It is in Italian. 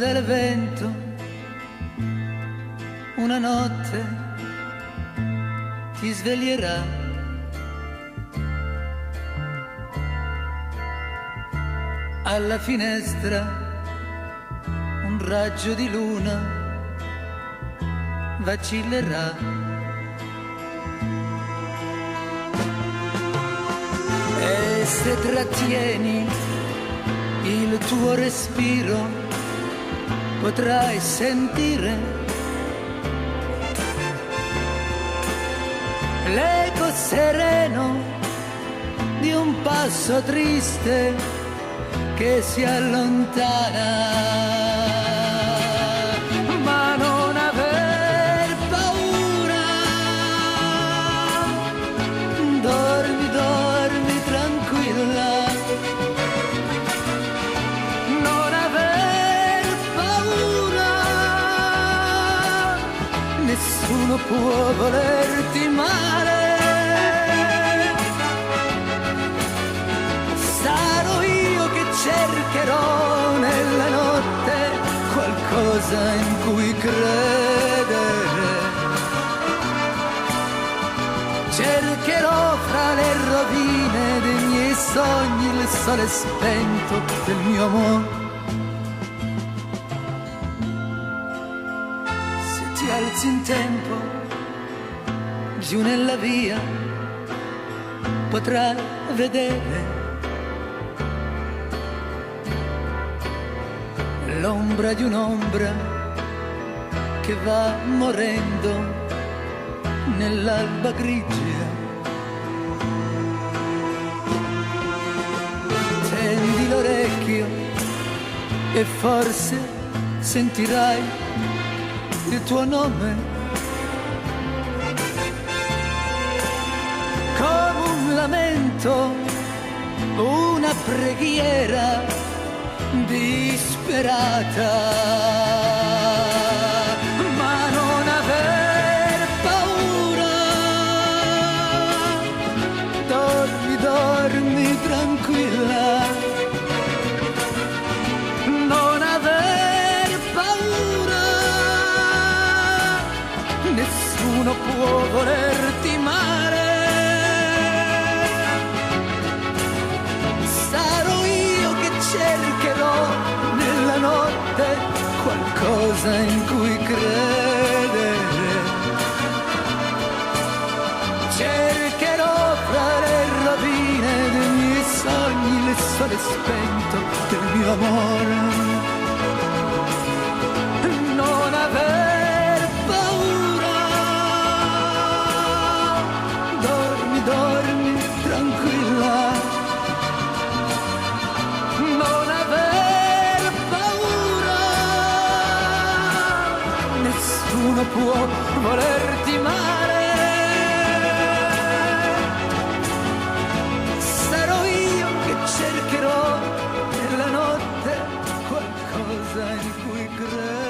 del vento, una notte ti sveglierà. Alla finestra un raggio di luna vacillerà. E se trattieni il tuo respiro potrai sentire l'eco sereno di un passo triste che si allontana. Ma non aver paura, dormi, dormi tranquilla. Non aver paura, nessuno può volerti male. Sarò io che cercherò nella notte qualcosa in cui credere. Cercherò fra le rovine dei miei sogni il sole spento del mio amore. Se ti alzi in tempo giù nella via potrai vedere l'ombra di un'ombra che va morendo nell'alba grigia. Tendi l'orecchio e forse sentirai il tuo nome come un lamento, una preghiera disperata. Ma non aver paura, dormi, dormi tranquilla. Non aver paura, nessuno può volerti male. Sarò io che cercherò nella notte qualcosa in cui credere. Cercherò fra le rovine dei miei sogni il sole spento del mio amore. Non aver paura, dormi, dormi tranquilla. Non aver paura, nessuno può volerti male. Sarò io che cercherò nella notte qualcosa in cui credere.